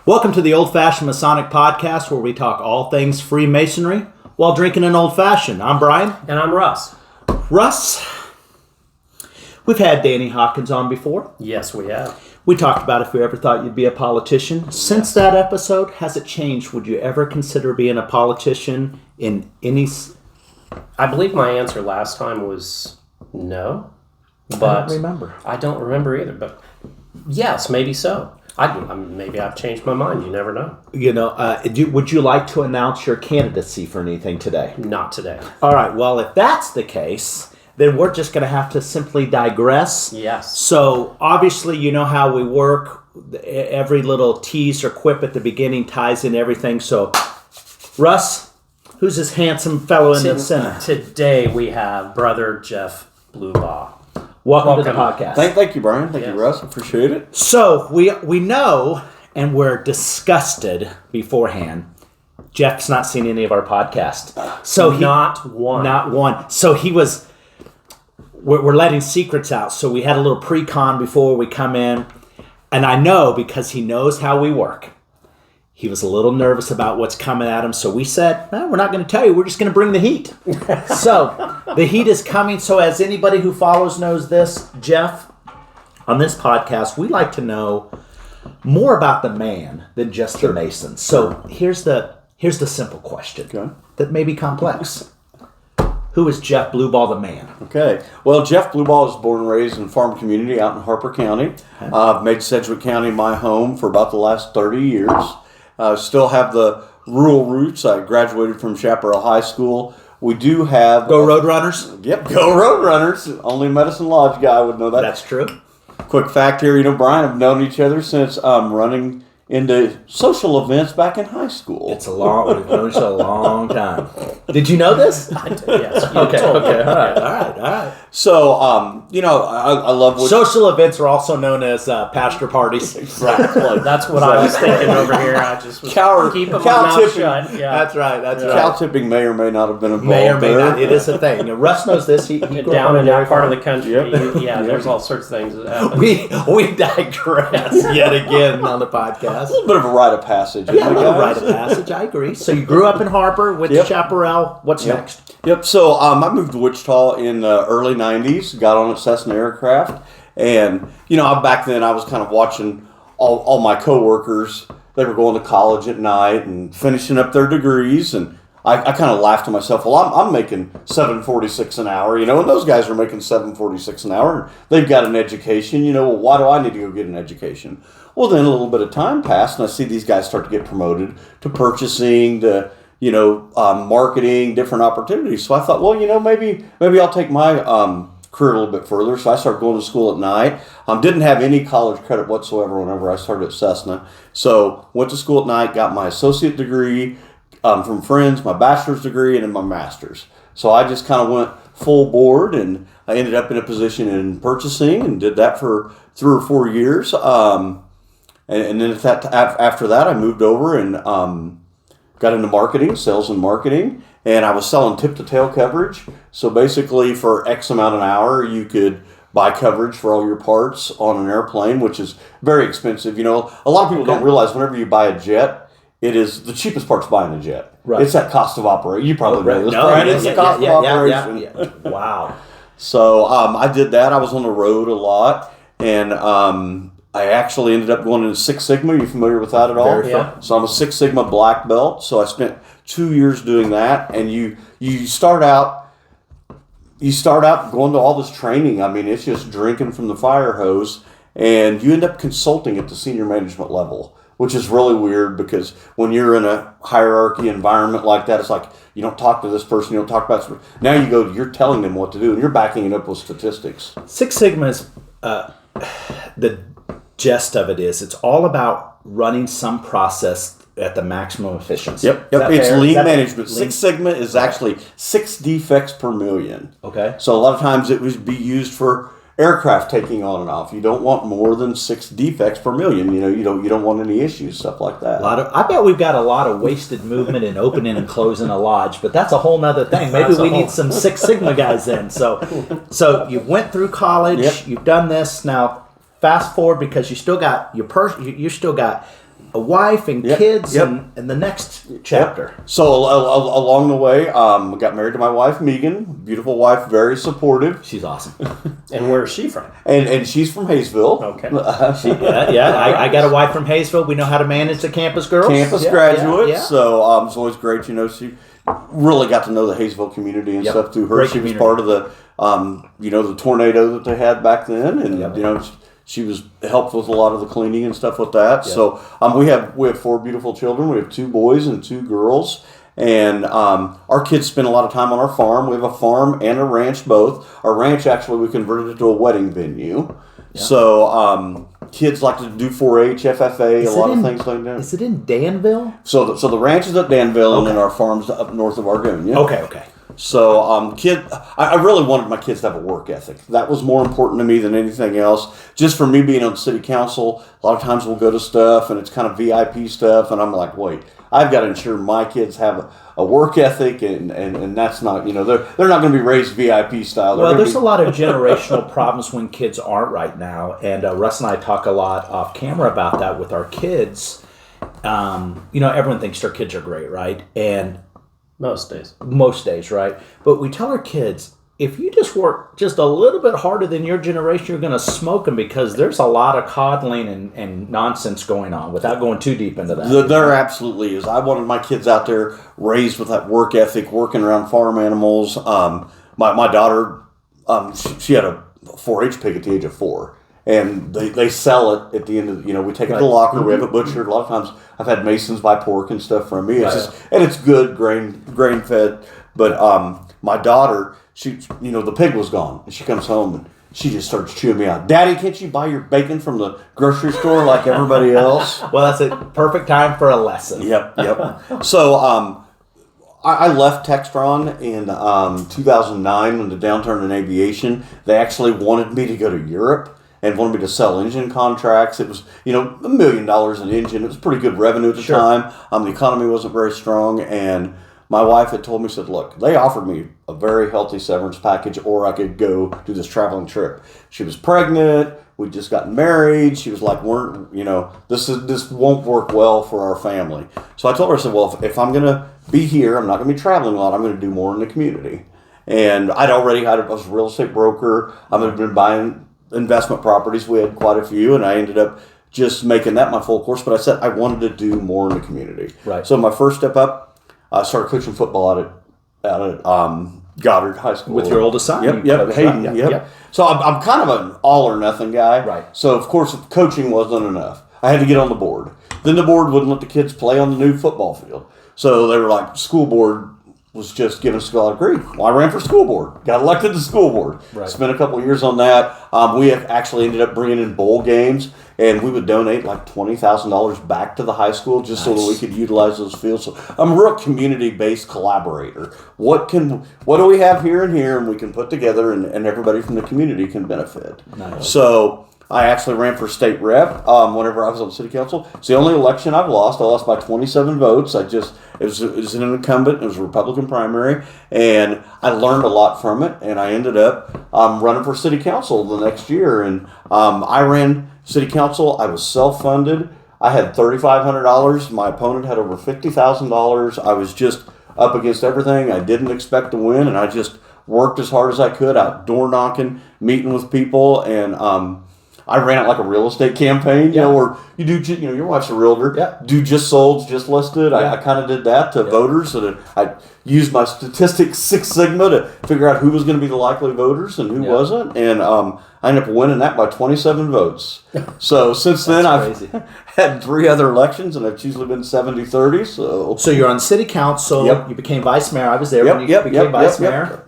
Welcome to the Old Fashion Masonic Podcast, where we talk all things Freemasonry while drinking an old fashioned. I'm Brian. And I'm Russ. Russ, we've had Danny Hawkins on before. Yes, we have. We talked about if we ever thought you'd be a politician. Since that episode, has it changed? Would you ever consider being a politician in any... I believe my answer last time was no. But I don't remember. I don't remember either, but yes, maybe so. Maybe I've changed my mind. You never know. Would you like to announce your candidacy for anything today? Not today. All right. Well, if that's the case, then we're just going to have to simply digress. Yes. So, obviously, you know how we work. Every little tease or quip at the beginning ties in everything. So, Russ, who's this handsome fellow in the center? Today we have Brother Jeff Blubaugh. Welcome to the podcast. Thank you, Brian. Thank you, Russ. Appreciate it. So, we know, and we're disgusted beforehand, Jeff's not seen any of our podcasts. So Not one. Not one. So we're letting secrets out. So we had a little pre-con before we come in. And I know, because he knows how we work, he was a little nervous about what's coming at him. So we said, we're not going to tell you. We're just going to bring the heat. So the heat is coming. So as anybody who follows knows this, Jeff, on this podcast, we like to know more about the man than just the Mason. So here's the simple question that may be complex. Who is Jeff Blubaugh, the man? Okay. Well, Jeff Blubaugh was born and raised in a farm community out in Harper County. I've made Sedgwick County my home for about the last 30 years. Still have the rural roots. I graduated from Chaparral High School. We do have... Go Roadrunners? Yep, go Roadrunners. Only Medicine Lodge guy would know that. That's true. Quick fact here, Brian, I've known each other since running into social events back in high school. We've known each other a long time. Did you know this? I did, yes. Okay. All right. So, I love what... Social events are also known as pastor parties. Exactly. That's what I was thinking over here. I just was keeping my mouth shut. Yeah. That's right. Cow tipping may or may not have been involved. May or may not. It is a thing. Russ knows this. He down in that part of the country. There's all sorts of things that happen. We digress yet again on the podcast. A little bit of a rite of passage. Yeah, a little rite of passage. I agree. So you grew up in Harper, went to Chaparral. What's next? Yep. So I moved to Wichita in the early 90s, got on at Cessna Aircraft. And, back then I was kind of watching all my coworkers. They were going to college at night and finishing up their degrees. And I kind of laughed to myself, well, I'm making $7.46 an hour, and those guys are making $7.46 an hour. They've got an education, well, why do I need to go get an education? Well, then a little bit of time passed, and I see these guys start to get promoted to purchasing, to, marketing, different opportunities. So I thought, well, maybe I'll take my career a little bit further. So I started going to school at night. Didn't have any college credit whatsoever whenever I started at Cessna. So went to school at night, got my associate degree from friends, my bachelor's degree, and then my master's. So I just kind of went full board, and I ended up in a position in purchasing and did that for 3 or 4 years. And then after that, I moved over and got into marketing, sales and marketing, and I was selling tip-to-tail coverage. So basically, for X amount an hour, you could buy coverage for all your parts on an airplane, which is very expensive. A lot of people don't realize whenever you buy a jet, it is the cheapest part's buying a jet. Right. It's that cost of operation. You probably know this, right? It's the cost of operation. Yeah. Wow. So I did that. I was on the road a lot, and I actually ended up going into Six Sigma. Are you familiar with that at all? Very fun. So I'm a Six Sigma black belt. So I spent 2 years doing that, and you start out going to all this training. I mean, it's just drinking from the fire hose, and you end up consulting at the senior management level, which is really weird because when you're in a hierarchy environment like that, it's like you don't talk to this person, you don't talk about this person. Now you're telling them what to do, and you're backing it up with statistics. Six Sigma is the gist of it is it's all about running some process at the maximum efficiency. Yep. It's lean management. Six Sigma is actually 6 defects per million. Okay. So a lot of times it would be used for aircraft taking on and off. You don't want more than 6 defects per million. You don't want any issues, stuff like that. I bet we've got a lot of wasted movement in opening and closing a lodge, but that's a whole nother thing. Maybe we need some Six Sigma guys in. So you went through college. Yep. You've done this now. Fast forward, because you still got a wife and kids in the next chapter. So along the way, I got married to my wife, Megan. Beautiful wife, very supportive. She's awesome. And where is she from? And she's from Hayesville. Okay. I got a wife from Hayesville. We know how to manage the campus girls. Campus graduate. So it's always great. She really got to know the Hayesville community and stuff through her. Great she community. was part of the tornado that they had back then, and she was helped with a lot of the cleaning and stuff with that. Yep. So we have 4 beautiful children. We have 2 boys and 2 girls. And our kids spend a lot of time on our farm. We have a farm and a ranch both. Our ranch, actually, we converted it to a wedding venue. Yeah. So kids like to do 4-H, FFA, a lot of things like that. Is it in Danville? So the ranch is at Danville, and then our farm's up north of Argonia. Okay. So, I really wanted my kids to have a work ethic. That was more important to me than anything else. Just for me being on city council, a lot of times we'll go to stuff and it's kind of VIP stuff, and I'm like, wait, I've got to ensure my kids have a work ethic, and that's not, they're not going to be raised VIP style. Well, there's a lot of generational problems when kids aren't right now, and Russ and I talk a lot off camera about that with our kids. Everyone thinks their kids are great, right? And most days, right? But we tell our kids, if you just work just a little bit harder than your generation, you're going to smoke them, because there's a lot of coddling and nonsense going on, without going too deep into that. There absolutely is. I wanted my kids out there raised with that work ethic, working around farm animals. My daughter, she had a 4-H pig at the age of 4. And they sell it at the end of, we take it to the locker, we have it butchered. A lot of times I've had Masons buy pork and stuff from me. And it's good, grain fed. But my daughter, she, the pig was gone. And she comes home and she just starts chewing me out. Daddy, can't you buy your bacon from the grocery store like everybody else? Well, that's a perfect time for a lesson. Yep. So I left Textron in 2009 when the downturn in aviation. They actually wanted me to go to Europe and wanted me to sell engine contracts. It was, $1 million an engine. It was pretty good revenue at the time. The economy wasn't very strong, and my wife had told me, said, look, they offered me a very healthy severance package, or I could go do this traveling trip. She was pregnant. We'd just gotten married. She was like, this won't work well for our family. So I told her, I said, well, if I'm going to be here, I'm not going to be traveling a lot. I'm going to do more in the community. And I was a real estate broker. I've been buying investment properties. We had quite a few, and I ended up just making that my full course. But I said I wanted to do more in the community. Right. So my first step up, I started coaching football out at Goddard High School with your oldest son. Yep. Hayden. Yep. So I'm kind of an all or nothing guy. Right. So of course coaching wasn't enough. I had to get on the board. Then the board wouldn't let the kids play on the new football field. So they were like, school board was just giving us a lot of grief. Well, I ran for school board, got elected to school board. Right. Spent a couple of years on that. We actually ended up bringing in bowl games, and we would donate like $20,000 back to the high school just so that we could utilize those fields. So I'm a real community-based collaborator. What do we have here and here, and we can put together, and everybody from the community can benefit. Nice. So I actually ran for state rep whenever I was on city council. It's the only election I've lost. I lost by 27 votes. It was an incumbent. It was a Republican primary, and I learned a lot from it. And I ended up running for city council the next year. And I ran city council. I was self-funded. I had $3,500. My opponent had over $50,000. I was just up against everything. I didn't expect to win, and I just worked as hard as I could, out door knocking, meeting with people, and I ran it like a real estate campaign, where you do, your wife's a realtor, do just sold, just listed. I kind of did that to voters, so that I used my statistics Six Sigma to figure out who was going to be the likely voters and who wasn't, and I ended up winning that by 27 votes. So since then, I've had 3 other elections, and I've usually been 70-30. So you're on city council. You became vice mayor. I was there when you became vice mayor.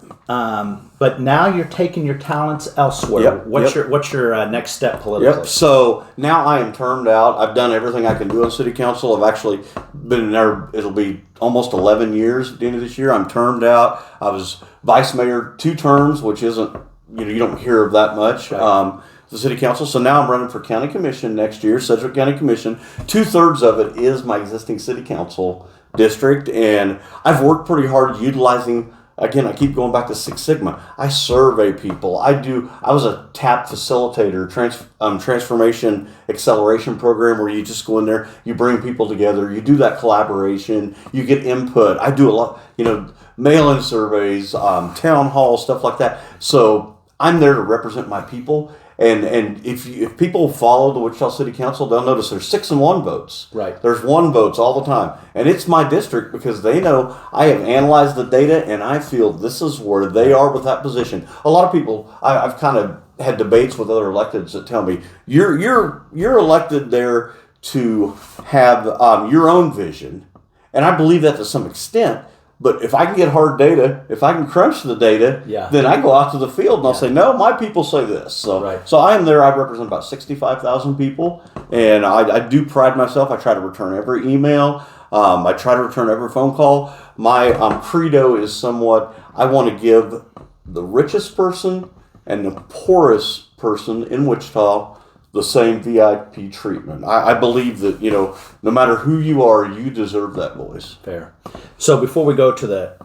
But now you're taking your talents elsewhere. What's your next step politically? So now I am termed out. I've done everything I can do on city council. I've actually been there. It'll be almost 11 years at the end of this year. I'm termed out. I was vice mayor 2 terms, which isn't, you don't hear of that much. The city council. So now I'm running for county commission next year, Sedgwick County Commission. 2/3 of it is my existing city council district, and I've worked pretty hard utilizing again, I keep going back to Six Sigma. I survey people. I was a TAP facilitator, transformation acceleration program, where you just go in there, you bring people together, you do that collaboration, you get input. I do a lot, mail-in surveys, town halls, stuff like that. So I'm there to represent my people. And if people follow the Wichita City Council, they'll notice there's 6-1 votes. Right. There's 1 votes all the time. And it's my district because they know I have analyzed the data and I feel this is where they are with that position. A lot of people, I've kind of had debates with other electeds that tell me, you're elected there to have your own vision. And I believe that to some extent. But if I can get hard data, if I can crunch the data, then I go out to the field and I'll say, no, my people say this. So I am there. I represent about 65,000 people. And I do pride myself. I try to return every email. I try to return every phone call. My credo is somewhat, I want to give the richest person and the poorest person in Wichita the same VIP treatment. I believe that, no matter who you are, you deserve that voice. Fair. So before we go to the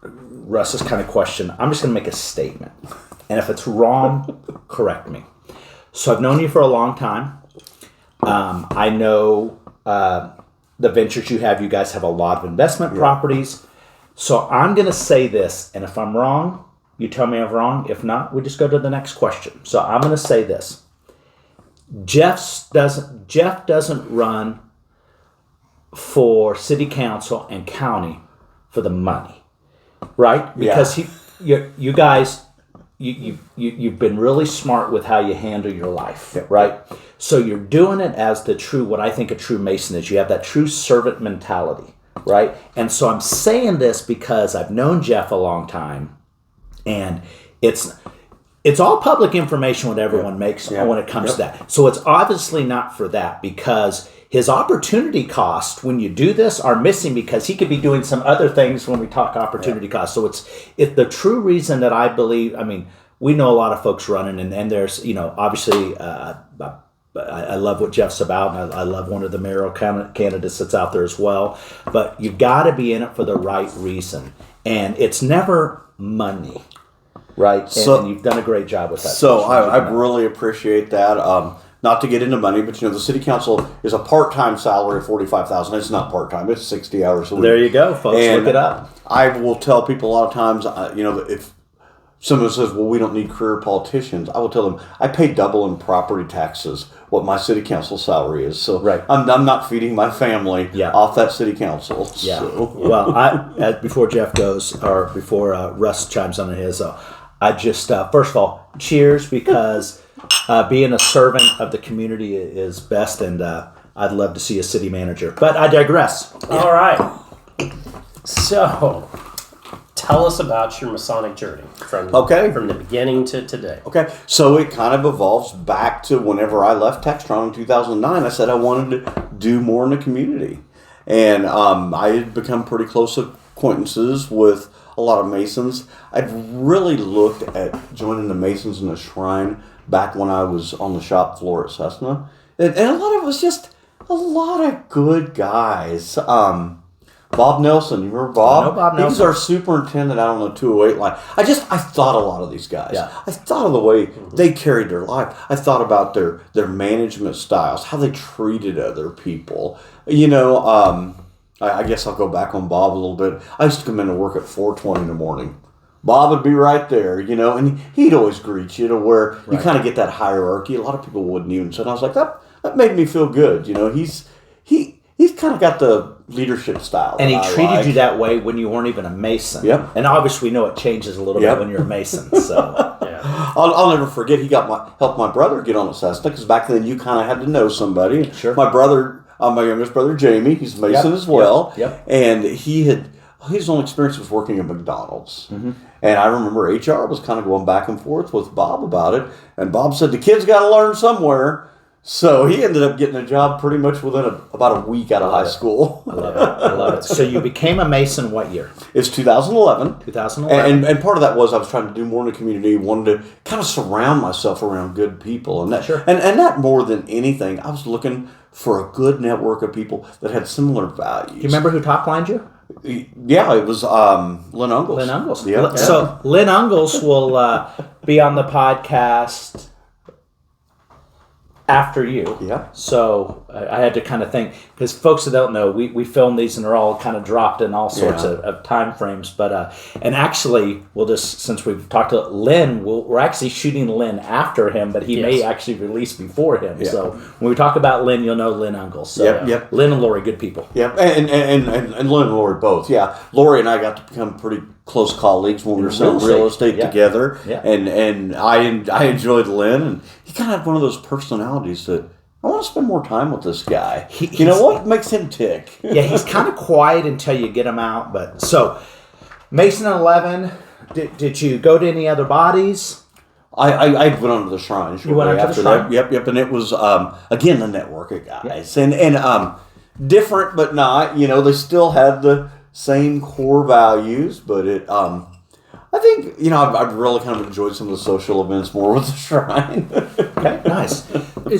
Russ's kind of question, I'm just going to make a statement. And if it's wrong, correct me. So I've known you for a long time. I know the ventures you have. You guys have a lot of investment properties. So I'm going to say this, and if I'm wrong, you tell me I'm wrong. If not, we just go to the next question. So I'm going to say this. Jeff doesn't run for city council and county for the money, right? Because you guys, you've been really smart with how you handle your life, right? So you're doing it as what I think a true Mason is. You have that true servant mentality, right? And so I'm saying this because I've known Jeff a long time, and it's all public information what everyone makes when it comes to that. So it's obviously not for that, because his opportunity costs when you do this are missing, because he could be doing some other things when we talk opportunity costs. So it's the true reason that I believe, we know a lot of folks running, and there's, obviously, I love what Jeff's about, and I love one of the mayoral candidates that's out there as well. But you've got to be in it for the right reason. And it's never money. Right, and you've done a great job with that. So I really appreciate that. Not to get into money, but the city council is a part-time salary of $45,000. It's not part-time; it's 60 hours a week. There you go, folks. And look it up. I will tell people a lot of times, if someone says, "Well, we don't need career politicians," I will tell them I pay double in property taxes what my city council salary is. So I'm not feeding my family off that city council. Yeah. So. Well, before Jeff goes, or before Russ chimes on his. I just, first of all, cheers, because being a servant of the community is best, and I'd love to see a city manager. But I digress. All right. So, tell us about your Masonic journey from the beginning to today. Okay, so it kind of evolves back to whenever I left Textron in 2009. I said I wanted to do more in the community. And I had become pretty close acquaintances with a lot of Masons. I'd really looked at joining the Masons in the Shrine back when I was on the shop floor at Cessna. And a lot of it was just a lot of good guys. Bob Nelson, you remember Bob? I know Bob Nelson. He was our superintendent out on the 208 line. I thought a lot of these guys. Yeah. I thought of the way they carried their life. I thought about their management styles, how they treated other people. I guess I'll go back on Bob a little bit. I used to come in to work at 4:20 in the morning. Bob would be right there, and he'd always greet you to where you kind of get that hierarchy. A lot of people wouldn't even. So I was like, that made me feel good. He's kind of got the leadership style. And he treated you that way when you weren't even a Mason. Yep. And obviously we know it changes a little bit when you're a Mason. So I'll never forget, he helped my brother get on the Cessna, because back then you kind of had to know somebody. Sure. My brother, my youngest brother Jamie, he's a Mason as well. Yep. And his only experience was working at McDonald's. Mm-hmm. And I remember HR was kind of going back and forth with Bob about it. And Bob said, the kid's got to learn somewhere. So he ended up getting a job pretty much within about a week out of high school. I love it. So you became a Mason what year? It's 2011. 2011. And part of that was I was trying to do more in the community, wanted to kind of surround myself around good people. And that, and that more than anything, I was looking for a good network of people that had similar values. Do you remember who top-lined you? Yeah, it was Lynn Ungles. Lynn Ungles. Yeah. So Lynn Ungles will be on the podcast after you. Yeah. So I had to kind of think, because folks that don't know, we film these and they're all kind of dropped in all sorts of time frames. But and actually, we'll just, since we've talked to Lynn, we're actually shooting Lynn after him, but he may actually release before him. Yeah. So when we talk about Lynn, you'll know Lynn Ungles. So Lynn and Lori, good people. Yeah, and Lynn and Lori both. Yeah, Lori and I got to become pretty close colleagues when we were selling real estate together. Yeah. And I enjoyed Lynn, and he kind of had one of those personalities that I want to spend more time with this guy. You know what makes him tick? Yeah, he's kind of quiet until you get him out. But so, Mason 11. Did you go to any other bodies? I went on to the shrine. You went on to the shrine? Yep. And it was, again, the network of guys. Yep. And different, but not. You know, they still had the same core values, but it... I think, you know, I've really kind of enjoyed some of the social events more with the shrine. Okay, nice.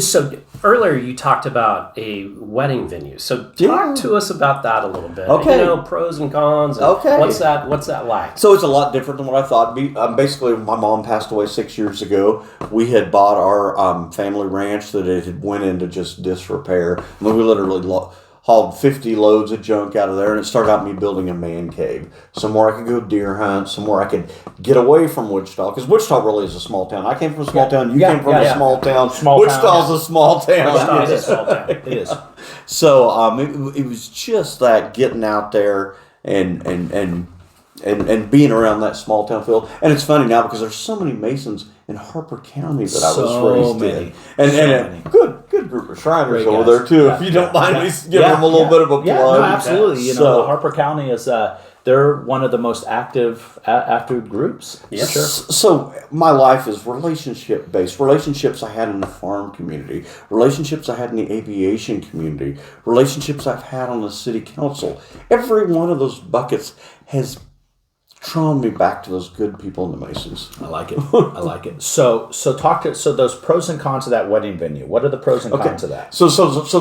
So earlier you talked about a wedding venue. So talk to us about that a little bit. Okay. You know, pros and cons. And what's that like? So it's a lot different than what I thought. Basically, my mom passed away 6 years ago. We had bought our family ranch that it had went into just disrepair. I mean, we literally hauled 50 loads of junk out of there, and it started out me building a man cave. Somewhere I could go deer hunt, somewhere I could get away from Wichita, because Wichita really is a small town. I came from a small town, you came from a small town. Wichita's a small town. It is a small town. It is. So it was just that getting out there and being around that small town feel. And it's funny now because there's so many Masons in Harper County that I was raised in. And a good group of Shriners over there too, if you don't mind me giving them a little bit of a plug. Yeah, no, absolutely. You know, Harper County is they're one of the most active groups. Yeah, sure. So my life is relationship based. Relationships I had in the farm community, relationships I had in the aviation community, relationships I've had on the city council. Every one of those buckets has drawn me back to those good people in the Masons. I like it. So those pros and cons of that wedding venue. What are the pros and cons of that? So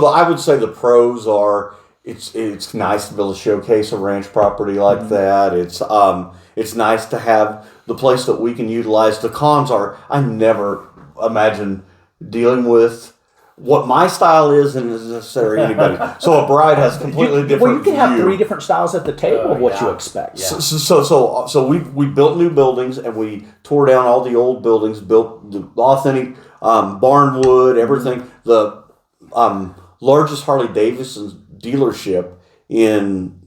I would say the pros are it's nice to be able to showcase a ranch property like that. It's nice to have the place that we can utilize. The cons are I never imagine dealing with what my style is and is necessary anybody. So a bride has completely different. Well, you can have 3 different styles at the table of what you expect. Yeah. So we built new buildings and we tore down all the old buildings, built the authentic barn wood, everything. The largest Harley Davidson dealership in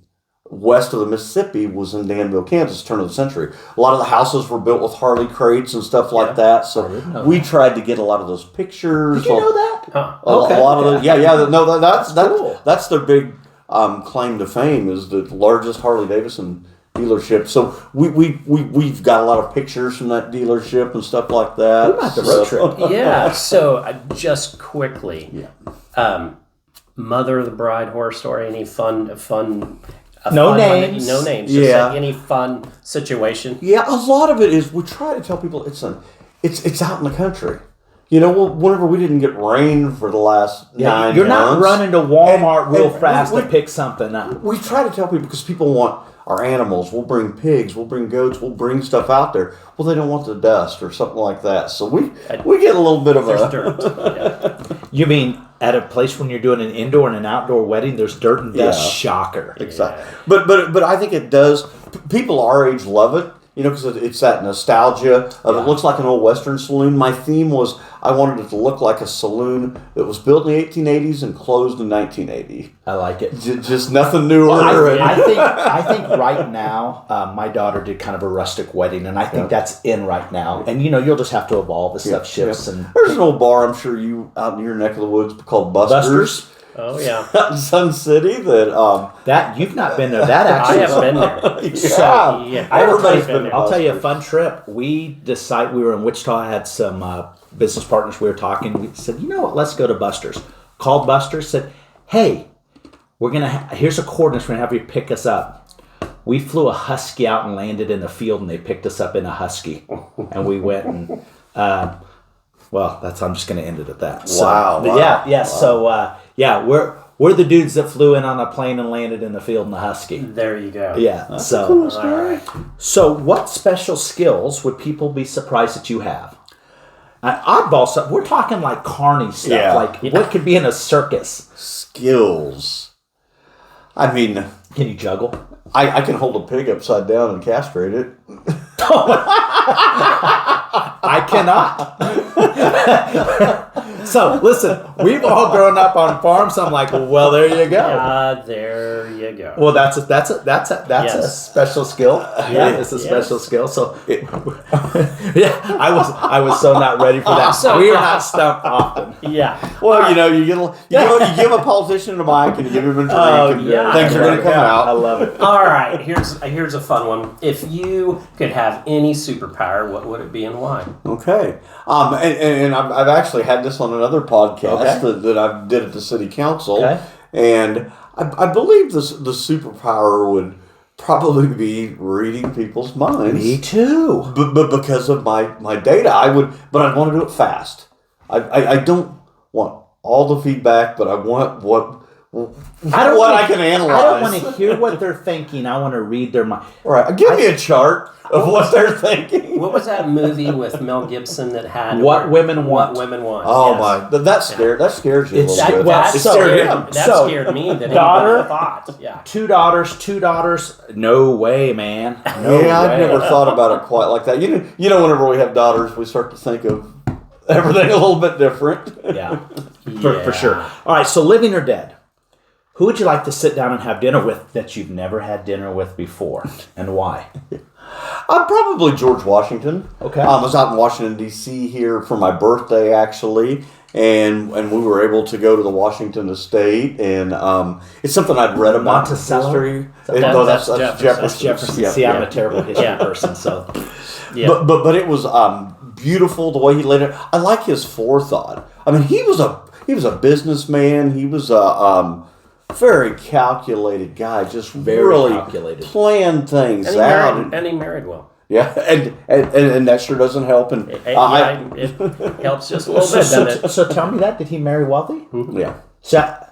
west of the Mississippi was in Danville, Kansas, turn of the century. A lot of the houses were built with Harley crates and stuff like that. So we tried to get a lot of those pictures. Did you know that? A lot of those. Yeah. No, that's cool. That's their big claim to fame is the largest Harley Davidson dealership. So we've got a lot of pictures from that dealership and stuff like that. We might have the road trip. Yeah. So just quickly, mother of the bride horror story. Any fun? No names. No names. Just like any fun situation. Yeah, a lot of it is we try to tell people it's out in the country. You know, whenever we didn't get rain for the last 9 months. You're not running to Walmart real fast to pick something up. We try to tell people because people want our animals. We'll bring pigs, we'll bring goats, we'll bring stuff out there. Well, they don't want the dust or something like that. So we get a little bit of dirt. Yeah. You mean at a place when you're doing an indoor and an outdoor wedding, there's dirt and dust? Shocker. Exactly. Yeah. But I think it does. People our age love it. You know, because it's that nostalgia of it looks like an old Western saloon. My theme was I wanted it to look like a saloon that was built in the 1880s and closed in 1980. I like it. Just nothing newer. Well, I think right now, my daughter did kind of a rustic wedding, and I think that's in right now. And, you know, you'll just have to evolve as stuff shifts. And there's an old bar, I'm sure you, out in your neck of the woods called Buster's. Oh, yeah. Out in Sun City that you've not been there. That actually I haven't been there. So, everybody's been there. I'll tell you a fun trip. We were in Wichita. I had some business partners. We were talking. We said, you know what? Let's go to Buster's. Called Buster's. Said, hey, here's a coordinates. We're gonna have you pick us up. We flew a Husky out and landed in the field, and they picked us up in a Husky, and we went and. Well, I'm just going to end it at that. Wow. So, yeah. Wow. So, We're the dudes that flew in on a plane and landed in the field in the Husky. There you go. Yeah. That's a cool story. All right. So what special skills would people be surprised that you have? Oddball stuff. We're talking like carny stuff. Yeah. Like what could be in a circus? Skills. I mean, Can you juggle? I can hold a pig upside down and castrate it. I cannot. So listen, we've all grown up on farms. I'm like, well, there you go. There you go. Well, that's a special skill. Yeah, It's a special skill. So, yeah, I was so not ready for that. So, we are not stumped often. Yeah. Well, you give a politician a mic and you give him a drink, and yeah. things are going to come out. I love it. All right. Here's a fun one. If you could have any superpower, what would it be and why? Okay. And I've actually had this on another podcast that I did at the City Council. Okay. And I believe the superpower would probably be reading people's minds. Me too. But because of my data, I'd want to do it fast. I don't want all the feedback, but I want what I can analyze. I don't want to hear what they're thinking. I want to read their mind. Right. Give me a chart of what they're thinking. What was that movie with Mel Gibson that had What Women Want? What Women Want. Oh yes. my! That scares you a little bit. That scared me. That daughter, thought. Yeah. Two daughters. No way, man. No way. I've never thought about it quite like that. You know, whenever we have daughters, we start to think of everything a little bit different. Yeah, for sure. All right, so living or dead? Who would you like to sit down and have dinner with that you've never had dinner with before, and why? Probably George Washington. Okay. I was out in Washington, D.C. here for my birthday, actually, and we were able to go to the Washington Estate, and it's something I'd read about. Monticello? That's Jefferson. See, I'm a terrible history person, so... Yeah. But it was beautiful the way he laid it. I like his forethought. I mean, he was a businessman. He was a very calculated guy. Just really calculated, planned things out, and he married well. Yeah, and that sure doesn't help. And it helps just a little bit. So tell me that, did he marry wealthy? Mm-hmm. Yeah. So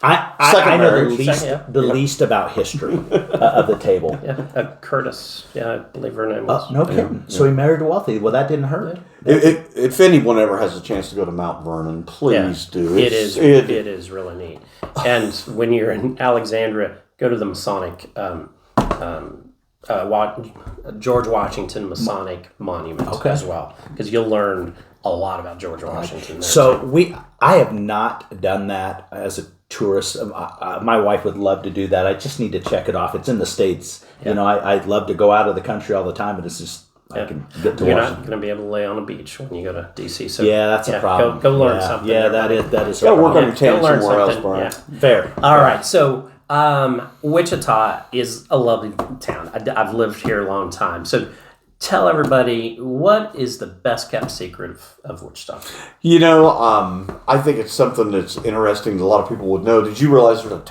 I know the least about history of the table. Yeah, Curtis. Yeah, I believe her name was. No kidding. So he married wealthy. Well, that didn't hurt. If anyone ever has a chance to go to Mount Vernon, please do. It is really neat. And when you're in Alexandria, go to the Masonic George Washington Masonic Monument as well, because you'll learn a lot about George Washington. So I have not done that as a tourist. My wife would love to do that. I just need to check it off. It's in the States. Yeah. You know, I'd love to go out of the country all the time, but it's just I can get to You're Washington. not going to be able to lay on a beach when you go to D.C. So that's a problem. Go learn something. Yeah, that is. Got to work on your tan somewhere else, Brian. Yeah. Fair. All right, so Wichita is a lovely town. I've lived here a long time. So tell everybody, what is the best kept secret of Wichita? You know, I think it's something that's interesting that a lot of people would know. Did you realize there's a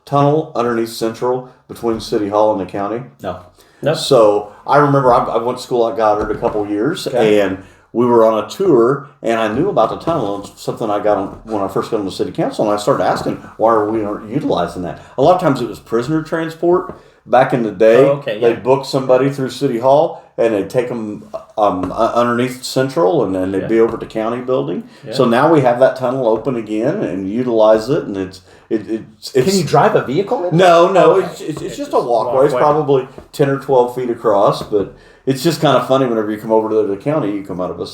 tunnel underneath Central between City Hall and the county? No. Nope. So I remember I went to school at Goddard a couple years, and we were on a tour, and I knew about the tunnel. It's something I got on when I first got on the City Council, and I started asking, why are we not utilizing that? A lot of times it was prisoner transport. Back in the day, they'd book somebody through City Hall, and they'd take them underneath Central, and then they'd be over to County Building. Yeah. So now we have that tunnel open again and utilize it, and it's Can you drive a vehicle in? No, it's just a walkway. It's probably 10 or 12 feet across, but it's just kind of funny whenever you come over to the county, you come out of a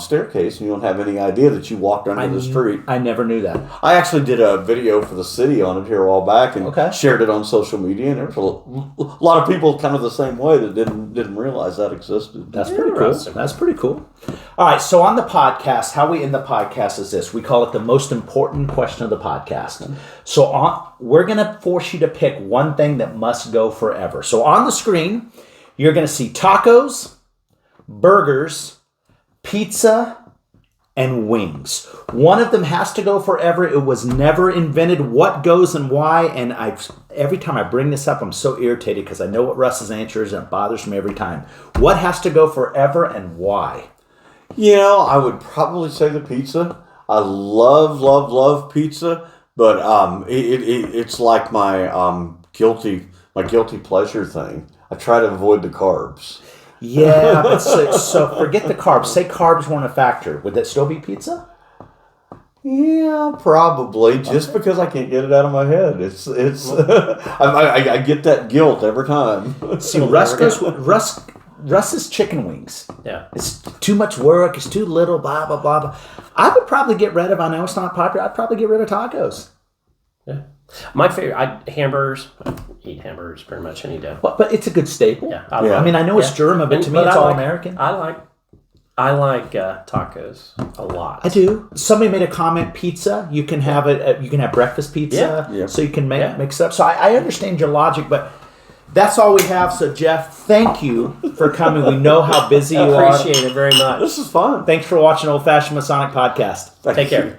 staircase, and you don't have any idea that you walked under the street. I never knew that. I actually did a video for the city on it here a while back, and shared it on social media, and there was a lot of people kind of the same way that didn't realize that existed. That's pretty cool. That's pretty cool. All right, so on the podcast, how we end the podcast is this. We call it the most important question of the podcast. So we're going to force you to pick one thing that must go forever. So on the screen, you're going to see tacos, burgers, pizza, and wings. One of them has to go forever. It was never invented. What goes and why? And every time I bring this up, I'm so irritated because I know what Russ's answer is, and it bothers me every time. What has to go forever and why? You know, I would probably say the pizza. I love pizza, But it's like my guilty pleasure thing. I try to avoid the carbs. Yeah, but so forget the carbs. Say carbs weren't a factor. Would that still be pizza? Yeah, probably. Just because I can't get it out of my head. It's I get that guilt every time. See, Russ's chicken wings. Yeah. It's too much work. It's too little. Blah blah blah blah. I would probably get rid of. I know it's not popular. I'd probably get rid of tacos. Yeah. My favorite, hamburgers. I eat hamburgers pretty much any day. Well, but it's a good staple. Yeah. I mean, I know it's German, but to me, it's all American. I like tacos a lot. I do. Somebody made a comment. Pizza. You can have it. You can have breakfast pizza. Yeah. So you can mix up. So I understand your logic, but that's all we have. So Jeff, thank you for coming. We know how busy you are. Appreciate it very much. This is fun. Thanks for watching Old Fashion Masonic Podcast. Take care.